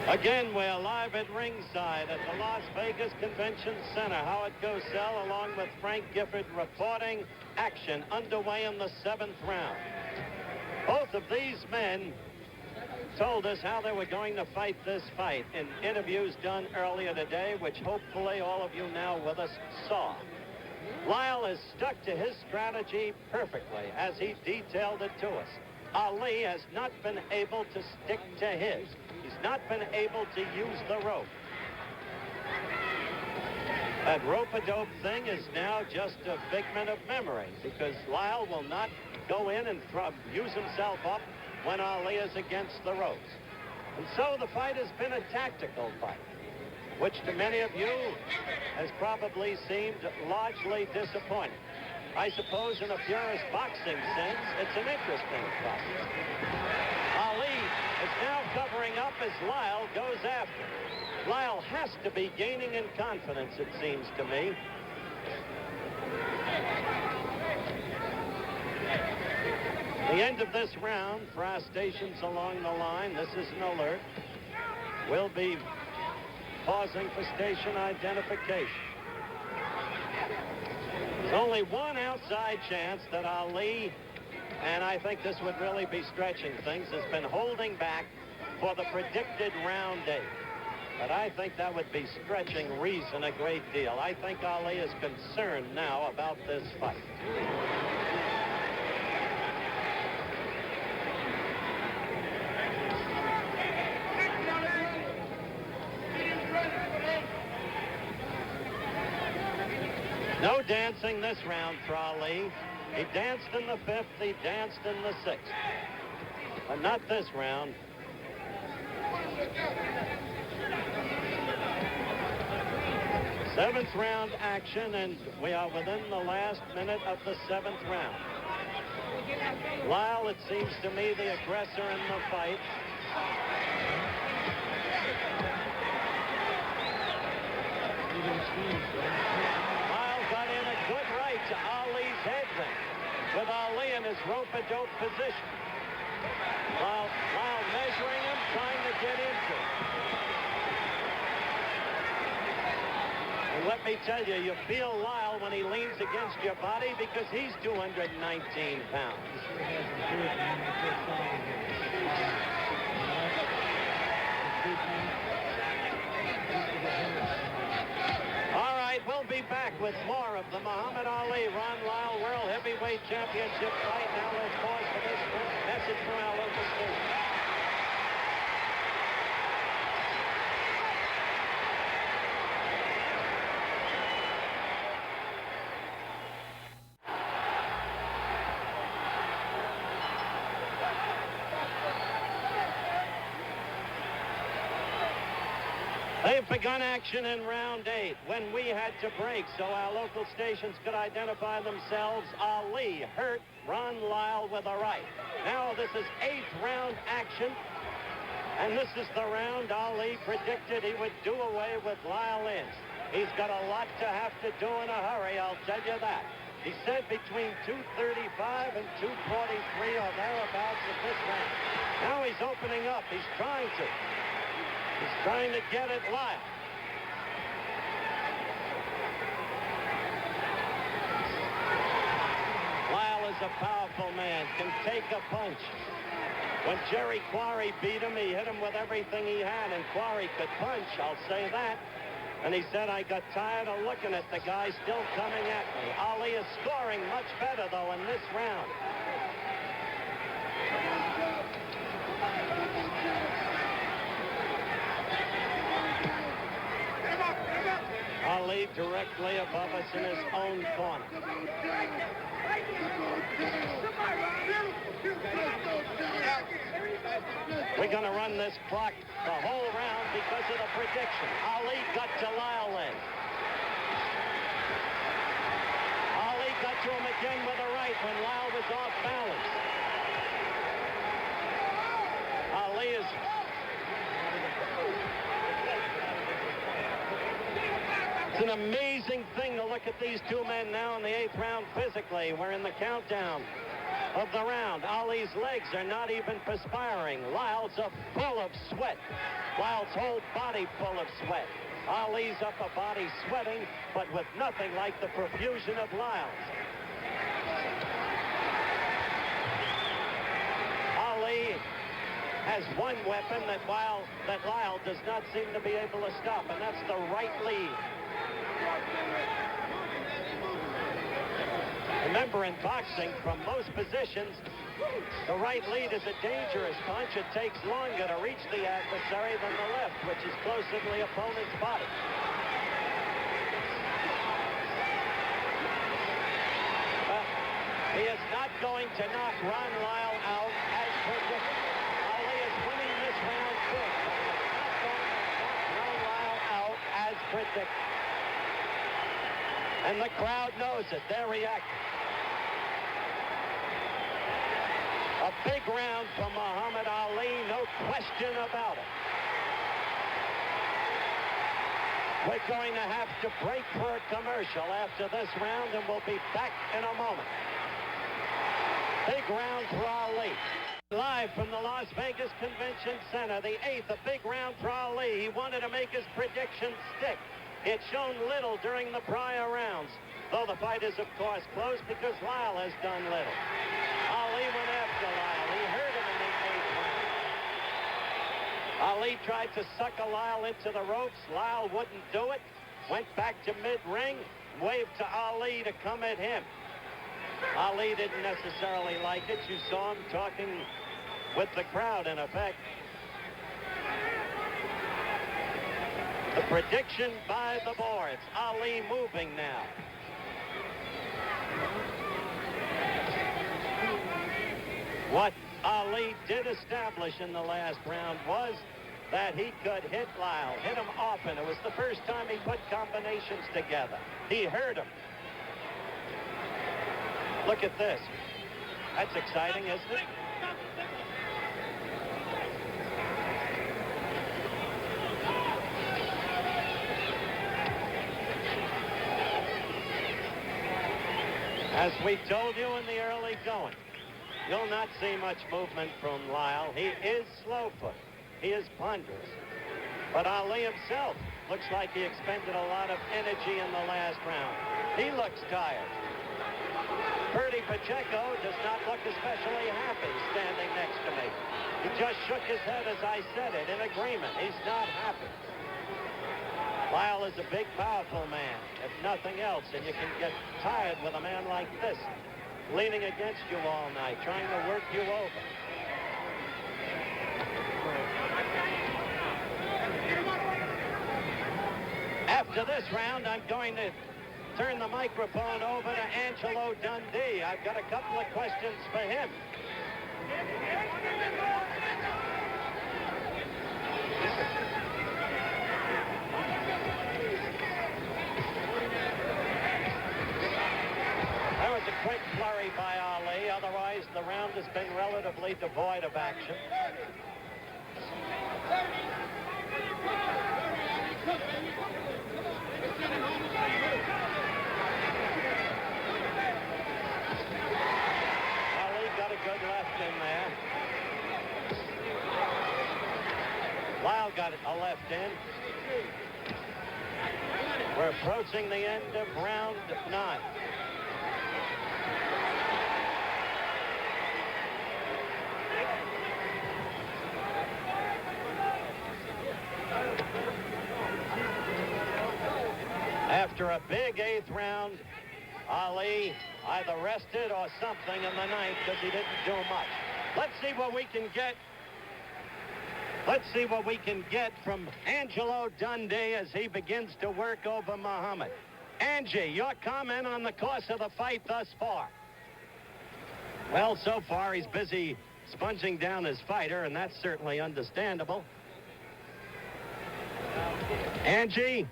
Again, we're live at ringside at the Las Vegas Convention Center. Howard Cosell, along with Frank Gifford, reporting action underway in the seventh round. Both of these men told us how they were going to fight this fight in interviews done earlier today, which hopefully all of you now with us saw. Lyle has stuck to his strategy perfectly as he detailed it to us. Ali has not been able to stick to his. He's not been able to use the rope. That rope-a-dope thing is now just a figment of memory, because Lyle will not go in and use himself up when Ali is against the ropes. And so the fight has been a tactical fight, which to many of you has probably seemed largely disappointing. I suppose in a purist boxing sense, it's an interesting fight. Ali is now covering up as Lyle goes after. Lyle has to be gaining in confidence, it seems to me. The end of this round for our stations along the line, this is an alert. We'll be pausing for station identification. There's only one outside chance that Ali, and I think this would really be stretching things, has been holding back for the predicted round 8. But I think that would be stretching reason a great deal. I think Ali is concerned now about this fight. No dancing this round for Ali. He danced in the 5th, he danced in the 6th. But not this round. Seventh round action, and we are within the last minute of the 7th round. Lyle, it seems to me, the aggressor in the fight. Lyle got in a good right to Ali's head then, with Ali in his rope-a-dope position. Lyle measuring him, trying to get into it. And let me tell you, you feel Lyle when he leans against your body because he's 219 pounds. with more of the Muhammad Ali Ron Lyle World Heavyweight Championship fight. Now let's pause for this message from our local station. They've begun action in round 8 when we had to break so our local stations could identify themselves. Ali hurt Ron Lyle with a right. Now this is 8th round action, and this is the round Ali predicted he would do away with Lyle in. He's got a lot to have to do in a hurry, I'll tell you that. He said between 2:35 and 2:43 or thereabouts of this round. Now he's opening up. He's trying to. He's trying to get at Lyle. Lyle is a powerful man, can take a punch. When Jerry Quarry beat him, he hit him with everything he had, and Quarry could punch, I'll say that. And he said, I got tired of looking at the guy still coming at me. Ali is scoring much better, though, in this round. Ali directly above us in his own corner. We're going to run this clock the whole round because of the prediction. Ali got to Lyle in. Ali got to him again with a right when Lyle was off balance. Ali is... It's an amazing thing to look at these two men now in the 8th round physically. We're in the countdown of the round. Ali's legs are not even perspiring. Lyle's are full of sweat. Lyle's whole body full of sweat. Ali's upper body sweating, but with nothing like the profusion of Lyle's. Ali has one weapon that Lyle does not seem to be able to stop, and that's the right lead. Remember, in boxing, from most positions, the right lead is a dangerous punch. It takes longer to reach the adversary than the left, which is closer to the opponent's body. He is not going to knock Ron Lyle out as predicted. Ali is winning this round big, but he is not going to knock Ron Lyle out as predicted. And the crowd knows it. They're reacting. A big round for Muhammad Ali, no question about it. We're going to have to break for a commercial after this round, and we'll be back in a moment. Big round for Ali. Live from the Las Vegas Convention Center, the 8th, a big round for Ali. He wanted to make his prediction stick. It's shown little during the prior rounds, though the fight is, of course, close because Lyle has done little. Ali went after Lyle. He hurt him in the 8th round. Ali tried to sucker Lyle into the ropes. Lyle wouldn't do it. Went back to mid-ring, waved to Ali to come at him. Ali didn't necessarily like it. You saw him talking with the crowd, in effect. The prediction by the boards. Ali moving now. What Ali did establish in the last round was that he could hit Lyle, hit him often. It was the first time he put combinations together. He hurt him. Look at this. That's exciting, isn't it? As we told you in the early going, you'll not see much movement from Lyle. He is slow-foot. He is ponderous. But Ali himself looks like he expended a lot of energy in the last round. He looks tired. Bertie Pacheco does not look especially happy standing next to me. He just shook his head as I said it in agreement. He's not happy. Lyle is a big, powerful man, if nothing else, and you can get tired with a man like this, leaning against you all night, trying to work you over. After this round, I'm going to turn the microphone over to Angelo Dundee. I've got a couple of questions for him. That was a quick flurry by Ali. Otherwise, the round has been relatively devoid of action. Ali got a good left in there. Lyle got a left in. We're approaching the end of round 9. After a big 8th round, Ali either rested or something in the 9th because he didn't do much. Let's see what we can get. Let's see what we can get from Angelo Dundee as he begins to work over Muhammad. Angie, your comment on the course of the fight thus far? Well, so far he's busy sponging down his fighter, and that's certainly understandable. Angie?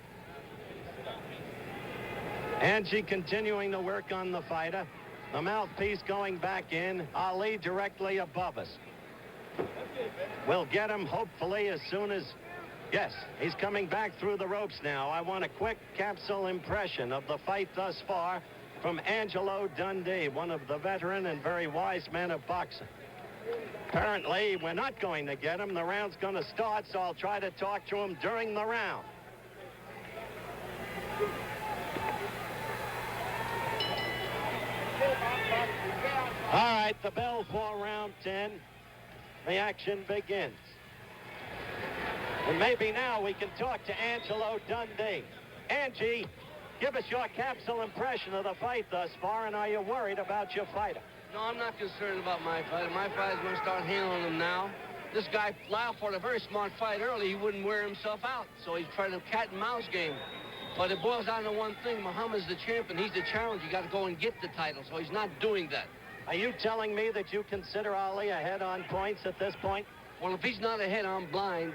Angie continuing to work on the fighter. The mouthpiece going back in. Ali directly above us. We'll get him hopefully as soon as... Yes, he's coming back through the ropes now. I want a quick capsule impression of the fight thus far from Angelo Dundee, one of the veteran and very wise men of boxing. Apparently, we're not going to get him. The round's going to start, so I'll try to talk to him during the round. All right, the bell for round 10. The action begins. And maybe now we can talk to Angelo Dundee. Angie, give us your capsule impression of the fight thus far, and are you worried about your fighter? No, I'm not concerned about my fighter. My fighter's going to start handling him now. This guy, Lyle, fought a very smart fight early. He wouldn't wear himself out, so he's trying a cat and mouse game. But it boils down to one thing. Muhammad's the champion. He's the challenger. You got to go and get the title, so he's not doing that. Are you telling me that you consider Ali ahead on points at this point? Well, if he's not ahead, I'm blind.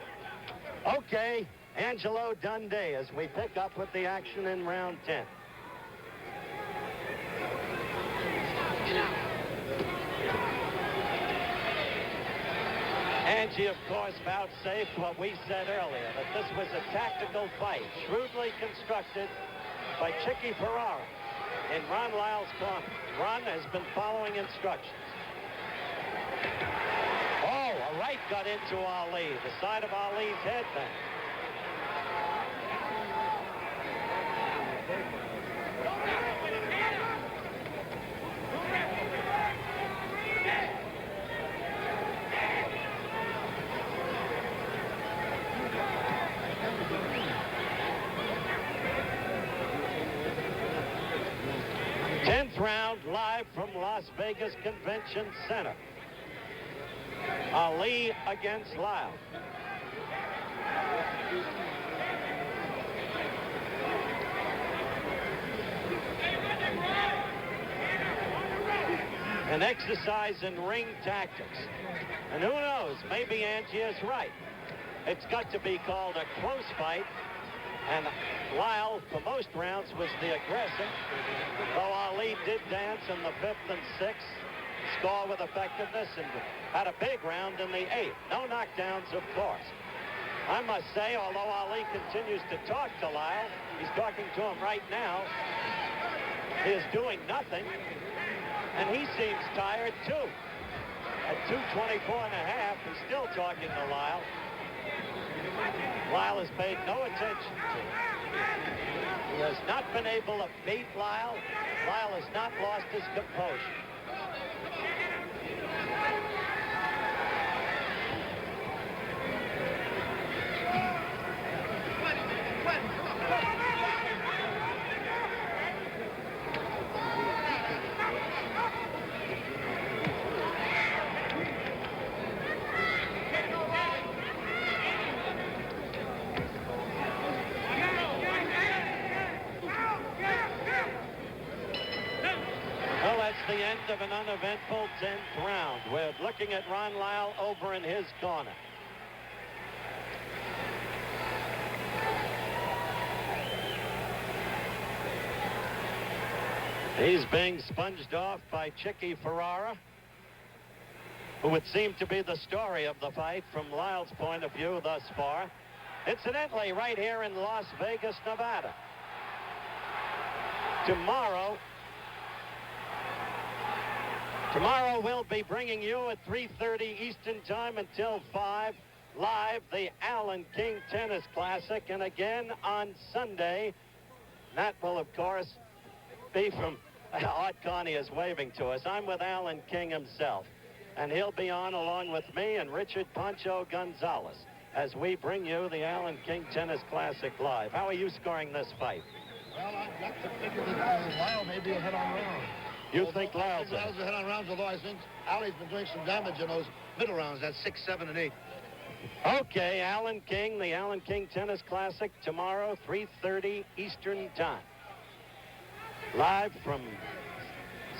Okay, Angelo Dundee as we pick up with the action in round 10. Angie, of course, vouchsafed what we said earlier, that this was a tactical fight, shrewdly constructed by Chicky Ferrara in Ron Lyle's corner. Ron has been following instructions. Oh, a right got into Ali, the side of Ali's head then. Round live from Las Vegas Convention Center. Ali against Lyle. An exercise in ring tactics. And who knows, maybe Angie is right. It's got to be called a close fight. And Lyle, for most rounds, was the aggressor, though Ali did dance in the 5th and 6th, score with effectiveness, and had a big round in the 8th. No knockdowns, of course. I must say, although Ali continues to talk to Lyle, he's talking to him right now, he is doing nothing, and he seems tired, too. At 2:24 and a half, he's still talking to Lyle. Lyle has paid no attention to him. He has not been able to beat Lyle. Lyle has not lost his composure. the end of an uneventful 10th round. We're looking at Ron Lyle over in his corner. He's being sponged off by Chicky Ferrara, who would seem to be the story of the fight from Lyle's point of view thus far. Incidentally, right here in Las Vegas, Nevada. Tomorrow we'll be bringing you at 3:30 Eastern Time until 5 live the Allen King Tennis Classic. And again on Sunday, that will, of course, be from Art Carney is waving to us. I'm with Allen King himself, and he'll be on along with me and Richard Pancho Gonzalez as we bring you the Allen King Tennis Classic live. How are you scoring this fight? Well, I've got to figure that Lyle may be a head-on round. You think Lyle's a head-on rounds, although I think Ali's been doing some damage in those middle rounds, that's 6, 7, and 8. Okay, Allen King, the Allen King Tennis Classic tomorrow, 3:30 Eastern Time. Live from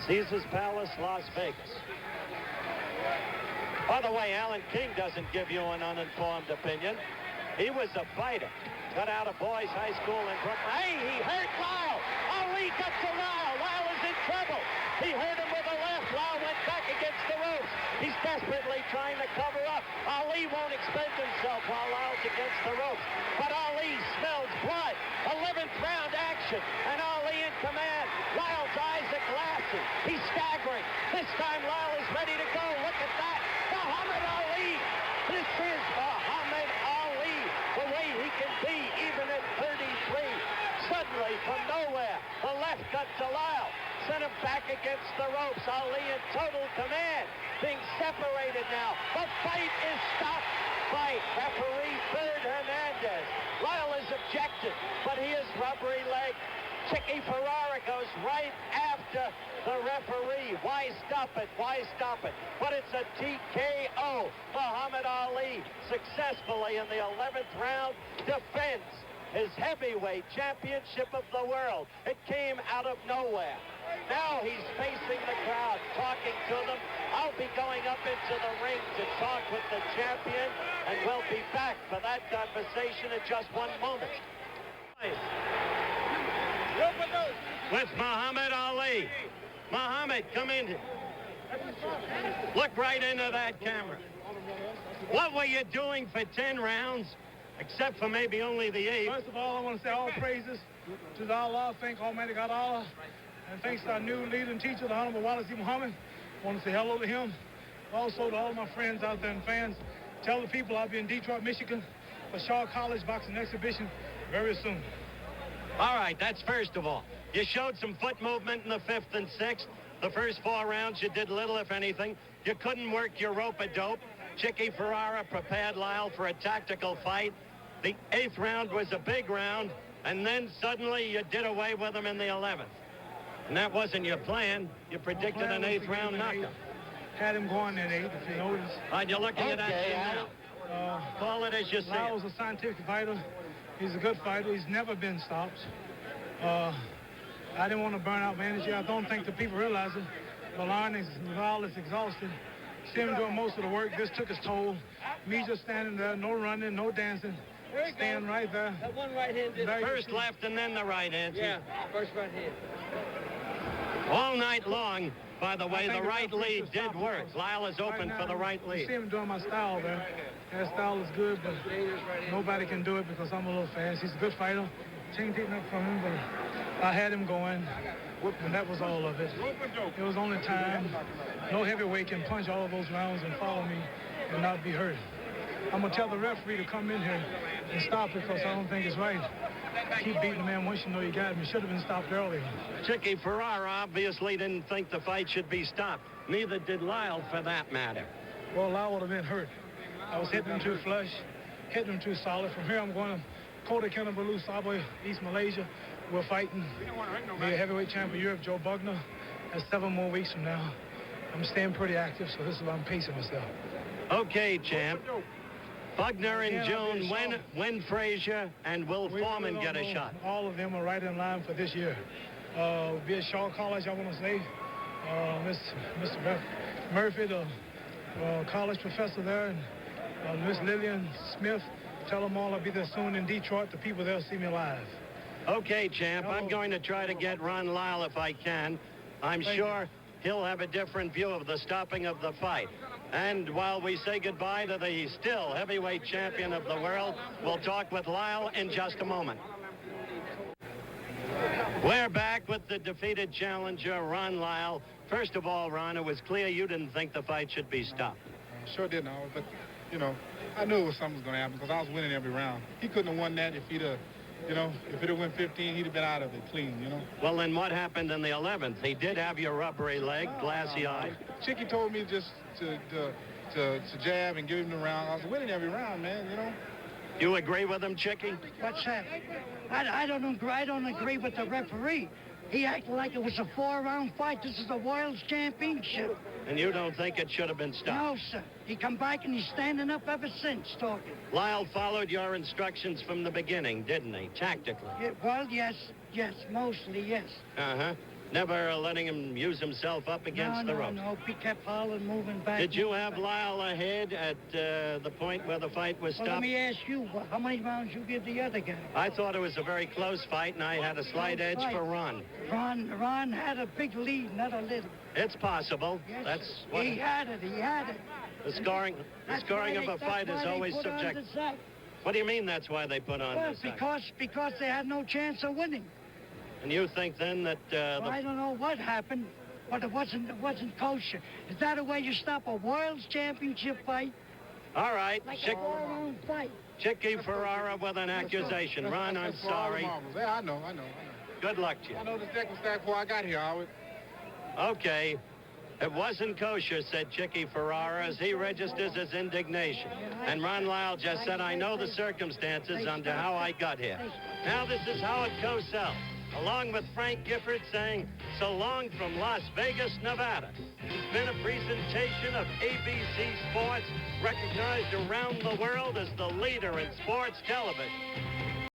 Caesars Palace, Las Vegas. By the way, Allen King doesn't give you an uninformed opinion. He was a fighter. Got out of boys' high school in Brooklyn. Hey, he hurt Lyle. Ali got to Lyle. Lyle is in trouble. He hurt him with a left. Lyle went back against the ropes. He's desperately trying to cover up. Ali won't expend himself while Lyle's against the ropes. But Ali smells blood. 11th round action. And Ali in command. Lyle's eyes are glassy. He's staggering. This time Lyle is ready to go. Look at that. Muhammad Ali. This is Muhammad Ali. The way he can be even at 33. Suddenly from nowhere, the left cut to Lyle. Sent him back against the ropes. Ali in total command. Being separated now. The fight is stopped by referee Bird Hernandez. Lyle is objected, but he is rubbery leg. Chicky Ferrara goes right after the referee. Why stop it? Why stop it? But it's a TKO. Muhammad Ali successfully in the 11th round defends his heavyweight championship of the world. It came out of nowhere. Now he's facing the crowd, talking to them. I'll be going up into the ring to talk with the champion, and we'll be back for that conversation in just one moment. With Muhammad Ali. Muhammad, come in. Look right into that camera. What were you doing for 10 rounds, except for maybe only the 8th? First of all, I want to say all praises to Allah. Thank Almighty God Allah. And thanks to our new leader and teacher, the Honorable Wallace E. Muhammad. I want to say hello to him. Also to all my friends out there and fans. Tell the people I'll be in Detroit, Michigan for Shaw College Boxing Exhibition very soon. All right, that's first of all. You showed some foot movement in the 5th and 6th. The first 4 rounds, you did little, if anything. You couldn't work your rope-a-dope. Chicky Ferrara prepared Lyle for a tactical fight. The 8th round was a big round, and then suddenly you did away with him in the 11th. And that wasn't your plan. You predicted an 8th round knockout. Had him going at 8, if you notice. All right, you're looking at that now. Call it as you see it. Lyle's a scientific fighter. He's a good fighter. He's never been stopped. I didn't want to burn out my energy. I don't think the people realize it. Lyle is exhausted. See him doing most of the work. This took his toll. Me just standing there, no running, no dancing. Stand right there. That one right hand did first left and then the right hand. Yeah, first right hand. All night long, by the way, the right lead did work. Lyle is open for the right lead. You see him doing my style there. That style is good, but nobody can do it because I'm a little fast. He's a good fighter. Chain taking up from him, but I had him going, and that was all of it. It was only time. No heavyweight can punch all of those rounds and follow me and not be hurt. I'm going to tell the referee to come in here and stop it because I don't think it's right. Keep beating the man once you know you got him. He should have been stopped earlier. Chicky Ferrara obviously didn't think the fight should be stopped. Neither did Lyle, for that matter. Well, Lyle would have been hurt. I was hitting him too flush, hitting him too solid. From here, I'm going to Kota Kinabalu, Sabah, East Malaysia. We're fighting the heavyweight champion of Europe, Joe Bugner. That's 7 more weeks from now. I'm staying pretty active, so this is why I'm pacing myself. Okay, champ. Bugner and Jones, when Frazier and Will Foreman get a shot? All of them are right in line for this year. Be at Shaw College, I want to say. Mr. Murphy, the college professor there, and Miss Lillian Smith. Tell them all I'll be there soon in Detroit. The people there see me live. Okay, champ. I'm going to try to get Ron Lyle if I can. I'm sure he'll have a different view of the stopping of the fight. And while we say goodbye to the still heavyweight champion of the world, we'll talk with Lyle in just a moment. We're back with the defeated challenger, Ron Lyle. First of all, Ron, it was clear you didn't think the fight should be stopped. Sure didn't, Howard, but, you know, I knew something was going to happen because I was winning every round. He couldn't have won that if he'd have, you know, if it had went 15, he'd have been out of it clean, you know. Well, then what happened in the 11th? He did have your rubbery leg, glassy eye. Chicky told me just to jab and give him the round. I was winning every round, man, you know. You agree with him, Chicky? What's that? I don't agree with the referee. He acted like it was a 4-round fight. This is the World's Championship. And you don't think it should have been stopped? No, sir. He come back and he's standing up ever since talking. Lyle followed your instructions from the beginning, didn't he? Tactically. Yeah, well, yes, mostly, yes. Uh-huh. Never letting him use himself up against the ropes. No, he kept hollering, moving back. Did you have Lyle ahead at the point where the fight was stopped? Well, let me ask you, how many rounds you give the other guy? I thought it was a very close fight, and I had a slight edge for Ron. Ron had a big lead, not a little. It's possible. Yes, That's what he had it. The scoring of a fight is always subjective. What do you mean that's why they put on this act? Because they had no chance of winning. And you think then that I don't know what happened, but it wasn't kosher. Is that a way you stop a World's Championship fight? All right. Like a 4-round fight. Chicky Ferrara with an accusation. Ron, I'm sorry. Yeah, I know. Good luck to you. I know the deck was stacked before I got here, Howard. Okay. It wasn't kosher, said Chicky Ferrara, as he registers his indignation. And Ron Lyle just said, I know the circumstances under how I got here. Now this is Howard Cosell, along with Frank Gifford, saying, so long from Las Vegas, Nevada. It's been a presentation of ABC Sports, recognized around the world as the leader in sports television.